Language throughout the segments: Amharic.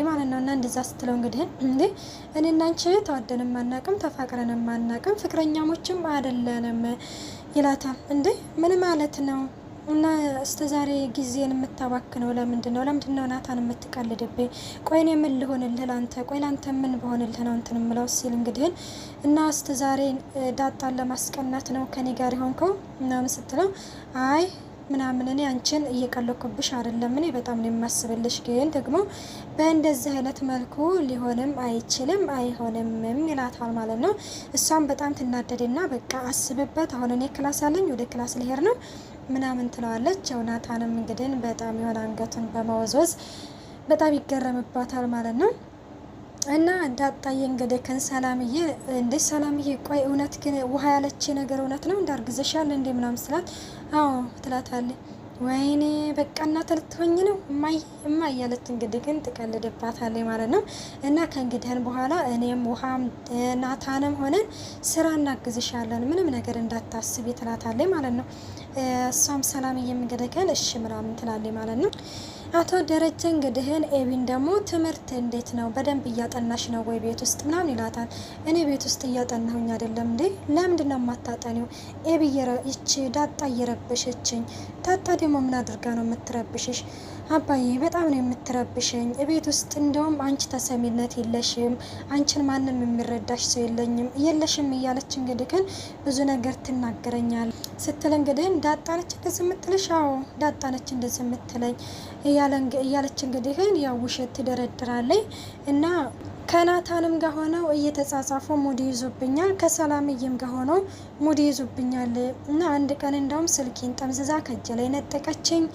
ማለት ነው። እና እንደዛ ስትለው እንግዲህ እንዴ እኔና አንቺ ተዋደንም አናቅም ተፋቅረንም አናቅም ፍቅረኛሞችም አይደለንም ይላታል። እንዴ ምን ማለት ነው? እና እስከ ዛሬ ጊዜን የምታባክነው ለምንድነው? ለምንድነው ናታን የምትቀልድብኝ? ቆይ እኔ ምን ልሆንልህ ላንተ? ቆይ ላንተ ምን በሆንልህ ነው እንትን ምለው ሲል እንግዲህ እና እስከ ዛሬ ዳጣን ለማስቀናት ነው ከኔ ጋር የሆንከው ምናምን ስትለው አይ ምናምን እኔ አንቺን እየቀለኩብሽ አይደለም፣ እኔ በጣም ነው የማስብልሽ፣ ግን ደግሞ በእንደዚህ አይነት መልኩ ሊሆንም አይችልም አይሆንም ይላታል ማለት ነው። እሷም በጣም ትናደድና በቃ አስብበት፣ አሁን እኔ ክላስ አለኝ ወደ ክላስ ልሄድ ነው ምናምን ትለዋለች። ዮናታንም እንግዲህ በጣም የሆነ አንገቱን በመወዝወዝ በጣም ይገረምባታል ማለት ነው። እና ዳጣዬ እንግዲህ ከን ሰላምዬ እንዴ ሰላምዬ ቆይ እውነት ግን ውሃ ያለች ነገር እውነት ነው እንዳርግዘሻል እንዴ ምናምን ስላት አዎ ትላታለች። ወይኔ በቃ እናተ ልትሆኝ ነው እማይ ያለች እንግዲህ ግን ትቀልድባታለች ማለት ነው። እና ከእንግዲህን በኋላ እኔም ውሃም ናታንም ሆነን ስራ እናግዝሻለን ምንም ነገር እንዳታስቢ ትላታለች ማለት ነው። እሷም ሰላምዬም እንግዲህ ግን እሺ ምናምን ትላለች ማለት ነው። አቶ ደረጀ እንግዲህን ኤቢን ደግሞ ትምህርት እንዴት ነው በደንብ እያጠናሽ ነው ወይ ቤት ውስጥ ምናምን ይላታል። እኔ ቤት ውስጥ እያጠናሁኝ አይደለም እንዴ ለምንድን ነው የማታጠኒው? ኤቢ ይቺ ዳጣ እየረበሸችኝ። ዳጣ ደግሞ ምን አድርጋ ነው የምትረብሽሽ? አባዬ በጣም ነው የምትረብሸኝ። ቤት ውስጥ እንደውም አንቺ ተሰሚነት የለሽም፣ አንቺን ማንም የሚረዳሽ ሰው የለሽም እያለች እንግዲህ ግን ብዙ ነገር ትናገረኛል ስትል እንግዲህ ዳጣነች እንደዚህ የምትልሽ? አዎ ዳጣነች እንደዚህ የምትለኝ እያለች እንግዲህ ያው ውሸት ትደረድራለች። እና ከናታንም ጋር ሆነው እየተጻጻፉ ሙድ ይዙብኛል፣ ከሰላምዬም ጋር ሆነው ሙድ ይዙብኛል። እና አንድ ቀን እንደውም ስልኬን ጠምዝዛ ከእጄ ላይ ነጠቀችኝ፣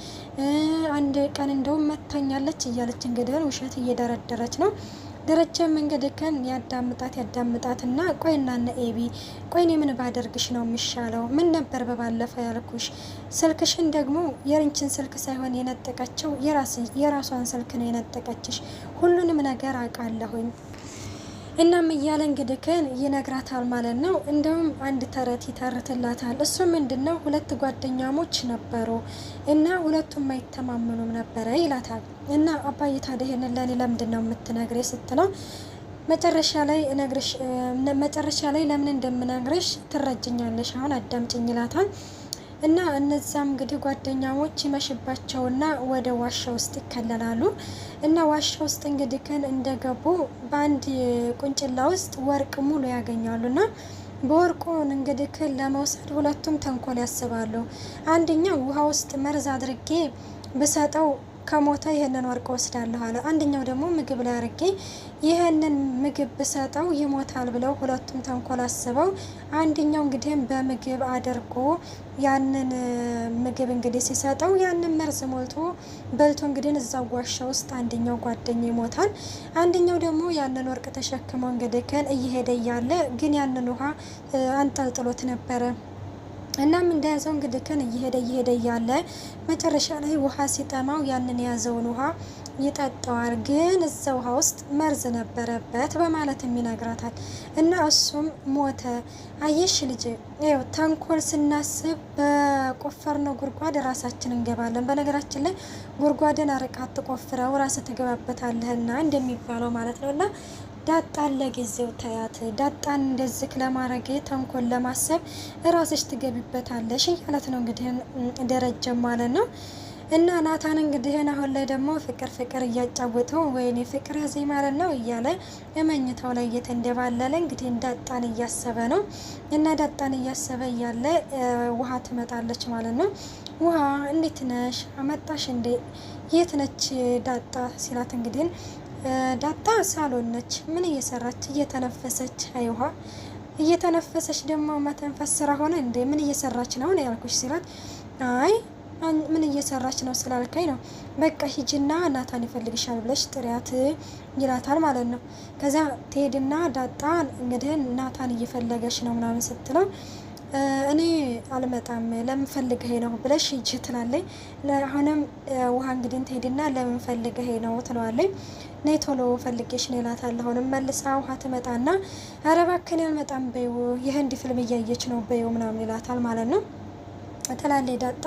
አንድ ቀን እንደውም መታኛለች እያለች እንግዲህ ውሸት እየደረደረች ነው። ደረጀም እንግዲህ ከን ያዳምጣትና ቆይና እነ ኤቢ ቆይ እኔ ምን ባደርግሽ ነው የሚሻለው? ምን ነበር በባለፈው ያልኩሽ? ስልክሽን ደግሞ የርንችን ስልክ ሳይሆን የነጠቀችው የራሷን ስልክ ነው የነጠቀችሽ። ሁሉንም ነገር አውቃለሁኝ። እናም እያለ እንግዲህ ከን ይነግራታል ማለት ነው። እንደውም አንድ ተረት ይተርትላታል። እሱ ምንድነው ሁለት ጓደኛሞች ነበሩ እና ሁለቱም አይተማመኑም ነበረ ይላታል። እና አባዬ ታዲያ ይሄንን ለኔ ለምንድን ነው የምትነግሬ ስትለው መጨረሻ ላይ ለምን እንደምነግርሽ ትረጅኛለሽ፣ አሁን አዳምጪኝ ይላታል። እና እነዛም እንግዲህ ጓደኛሞች ይመሽባቸውና ወደ ዋሻ ውስጥ ይከለላሉ። እና ዋሻ ውስጥ እንግዲህ ከን እንደገቡ በአንድ ቁንጭላ ውስጥ ወርቅ ሙሉ ያገኛሉና በወርቁን እንግዲህ ከን ለመውሰድ ሁለቱም ተንኮል ያስባሉ። አንደኛው ውሃ ውስጥ መርዝ አድርጌ ብሰጠው ከሞተ ይሄንን ወርቅ ወስዳለሁ አለ። አንደኛው ደግሞ ምግብ ላይ አድርጌ ይሄንን ምግብ ብሰጠው ይሞታል ብለው ሁለቱም ተንኮል አስበው አንደኛው እንግዲህ በምግብ አድርጎ ያንን ምግብ እንግዲህ ሲሰጠው ያንን መርዝ ሞልቶ በልቶ እንግዲህ እዛው ዋሻ ውስጥ አንደኛው ጓደኛ ይሞታል። አንደኛው ደግሞ ያንን ወርቅ ተሸክመው እንግዲህ ከን እየሄደ እያለ ግን ያንን ውሃ አንጠልጥሎት ነበረ። እናም እንደያዘው እንግዲህ ከን እየሄደ እያለ መጨረሻ ላይ ውሃ ሲጠማው ያንን የያዘውን ውሃ ይጠጣዋል። ግን እዛ ውሃ ውስጥ መርዝ ነበረበት በማለትም ይነግራታል። እና እሱም ሞተ። አየሽ ልጅ ይኸው ተንኮል ስናስብ በቆፈርነው ጉድጓድ ራሳችን እንገባለን። በነገራችን ላይ ጉድጓድን አርቃት ትቆፍረው ራስ ትገባበታለህና እንደሚባለው ማለት ነው። እና ዳጣን ለጊዜው ተያት፣ ዳጣን እንደዚህ ለማድረግ ተንኮል ለማሰብ ራስሽ ትገቢበታለሽ እያለት ነው እንግዲህ ደረጀ ማለት ነው። እና ናታን እንግዲህ አሁን ላይ ደግሞ ፍቅር እያጫወተው ወይኔ ፍቅር ያዘኝ ማለት ነው እያለ የመኝታው ላይ እየተንደባለለ እንግዲህ ዳጣን እያሰበ ነው። እና ዳጣን እያሰበ እያለ ውሃ ትመጣለች ማለት ነው። ውሃ እንዴት ነሽ? አመጣሽ እንዴ? የት ነች ዳጣ ሲላት እንግዲህ ዳጣ ሳሎን ነች። ምን እየሰራች? እየተነፈሰች። አይ ውሃ እየተነፈሰች ደግሞ መተንፈስ ስራ ሆነ እንዴ? ምን እየሰራች ነው ያልኩሽ ሲላት አይ ምን እየሰራች ነው ስላልከኝ ነው። በቃ ሂጂና ናታን ይፈልግሻል ብለሽ ጥሪያት ይላታል ማለት ነው። ከዛ ትሄድና ዳጣን እንግዲህ ናታን እየፈለገች ነው ምናምን ስትለው እኔ አልመጣም ለምን ፈልገህ ነው ብለሽ ሂጂ ትላለች። አሁንም ውሃ እንግዲህ ትሄድና ለምን ፈልገህ ነው ትለዋለች። ነይ ቶሎ ፈልጌሽ ነው ይላታል። አሁንም መልሳ ውሃ ትመጣና ኧረ እባክህ እኔ አልመጣም በይው የህንድ ፊልም እያየች ነው በይው ምናምን ይላታል ማለት ነው። ትላለች ዳጣ።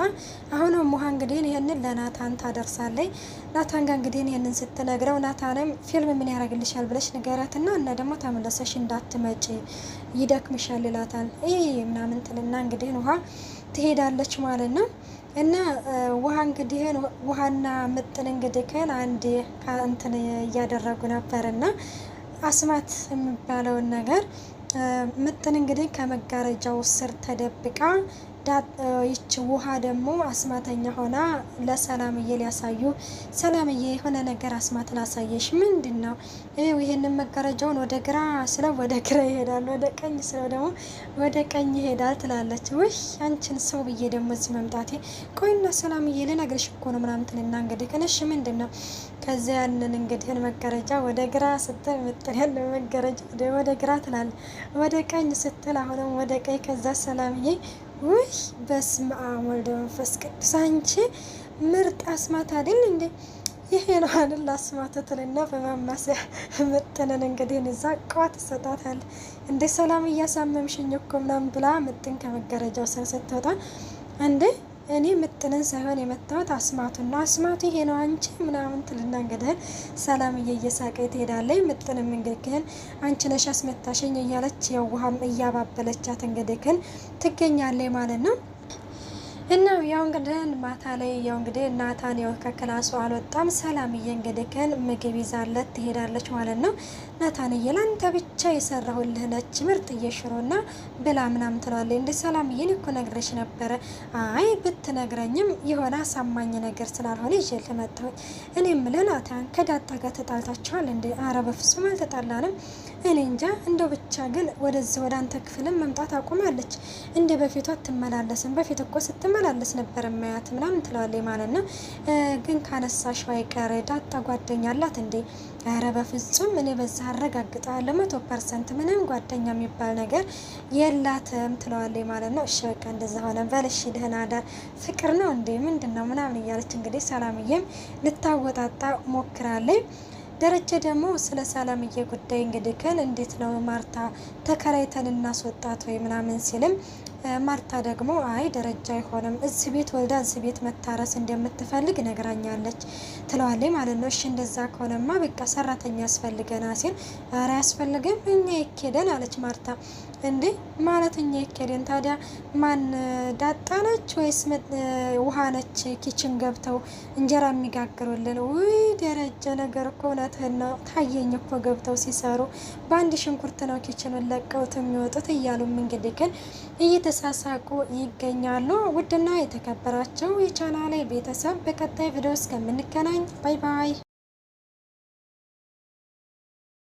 አሁንም ውሃ እንግዲህ ይህንን ለናታን ታደርሳለች። ናታን ጋር እንግዲህ ይህንን ስትነግረው ናታንም ፊልም ምን ያደርግልሻል ብለሽ ንገሪያትና እና ደግሞ ተመለሰሽ እንዳትመጪ ይደክምሻል ይላታል። ይህ ምናምን ትልና እንግዲህ ውሃ ትሄዳለች ማለት ነው። እና ውሃ እንግዲህ ውሃና ምጥን እንግዲህ አንድ እንትን እያደረጉ ነበርና አስማት የሚባለውን ነገር ምጥን እንግዲህ ከመጋረጃው ስር ተደብቃ ይች ውሃ ደግሞ አስማተኛ ሆና ለሰላምዬ ሊያሳዩ፣ ሰላምዬ የሆነ ነገር አስማት ላሳየሽ። ምንድን ነው? ይህንን መጋረጃውን ወደ ግራ ስለው ወደ ግራ ይሄዳል፣ ወደ ቀኝ ስለው ደግሞ ወደ ቀኝ ይሄዳል ትላለች። ውይ አንቺን ሰው ብዬ ደግሞ እዚህ መምጣቴ። ቆይና ሰላምዬ ልነግርሽ እኮ ነው ምናምን ትልና እንግዲህ ከነሽ ምንድን ነው? ከዚያ ያንን እንግዲህ መጋረጃ ወደ ግራ ስትል ምጥን ያለው መጋረጃ ወደ ግራ ትላል፣ ወደ ቀኝ ስትል አሁንም ወደ ቀኝ። ከዛ ሰላምዬ ውይ በስመ አብ ወልደ መንፈስ ቅዱስ አንቺ ምርጥ አስማት አይደል እንዴ? ይሄ ነው አይደል አስማት ትልና በማማሰያ ምጥንን እንግዲህ እዛ ቋት ትሰጣታል። እንደ ሰላም እያሳመምሽኝ እኮ ምናምን ብላ ምጥን ከመጋረጃው ስር ስትወጣ እንዴ እኔ ምጥንን ሳይሆን የመታወት አስማቱና አስማቱ ይሄ ነው አንቺ ምናምን ትልና እንግዲህ ሰላምዬ እየሳቀች ትሄዳለች። ምጥንም እንግዲህ አንቺ ነሽ አስመታሽኝ እያለች የውሃም እያባበለቻት እንግዲህ ትገኛለች ማለት ነው። እና ያው እንግዲህ ማታ ላይ ያው እንግዲህ ናታን ያው ከክላሱ አልወጣም። ሰላምዬ እንግዲህ ምግብ ይዛለት ትሄዳለች ማለት ነው። ናታንዬ ላንተ ብቻ የሰራሁልህ ነች ምርጥዬ ሽሮና ብላ ምናምን ትላለች። እንደ ሰላምዬ እኮ ነግረሽ ነበረ። አይ ብትነግረኝም የሆነ አሳማኝ ነገር ስላልሆነ ይዤልህ መጣሁ። እኔ የምልህ ናታን ከዳጣ ጋር ተጣልታችኋል እንዴ? ኧረ በፍጹም አልተጣላንም። እኔ እንጃ እንደው ብቻ ግን ወደዚህ ወደ አንተ ክፍልም መምጣት አቁማለች። እንደ በፊቷ አትመላለስም። በፊት እኮ ስትመላለስ ነበር ማያት ምናምን ትለዋለች ማለት ነው። ግን ካነሳሽው አይቀር ዳጣ ጓደኛ አላት እንዴ? ኧረ በፍጹም እኔ በዛ አረጋግጣለሁ 100% ምንም ጓደኛ የሚባል ነገር የላትም ትለዋለች ማለት ነው። እሺ በቃ እንደዛ ሆነ በልሽ ደህና ዳር ፍቅር ነው እንዴ ምንድን ነው ምናምን እያለች እንግዲህ ሰላምዬም ልታወጣጣ ሞክራለች። ደረጀ ደግሞ ስለ ሰላምዬ ጉዳይ እንግዲህ እንዴት ነው ማርታ ተከራይተን እናስወጣት ወይ ምናምን ሲልም ማርታ ደግሞ አይ ደረጃ አይሆንም፣ እዚህ ቤት ወልዳ እዚህ ቤት መታረስ እንደምትፈልግ ነግራኛለች ትለዋለች ማለት ነው። እሺ እንደዛ ከሆነማ በቃ ሰራተኛ ያስፈልገና ሲል ኧረ ያስፈልገን እኛ ይኬደን አለች ማርታ። እንዴ ማለት እኛ ይኬደን ታዲያ ማን ዳጣ ነች ወይስ ውሃ ነች ኪችን ገብተው እንጀራ የሚጋግሩልን? ውይ ደረጀ ነገር እኮ እውነትህን ነው፣ ታየኝ እኮ ገብተው ሲሰሩ በአንድ ሽንኩርት ነው ኪችኑን ለቀውት የሚወጡት እያሉም እንግዲህ እየተሳሳቁ ይገኛሉ። ውድና የተከበራቸው የቻናሌ ቤተሰብ በቀጣይ ቪዲዮ እስከምንገናኝ ባይ ባይ።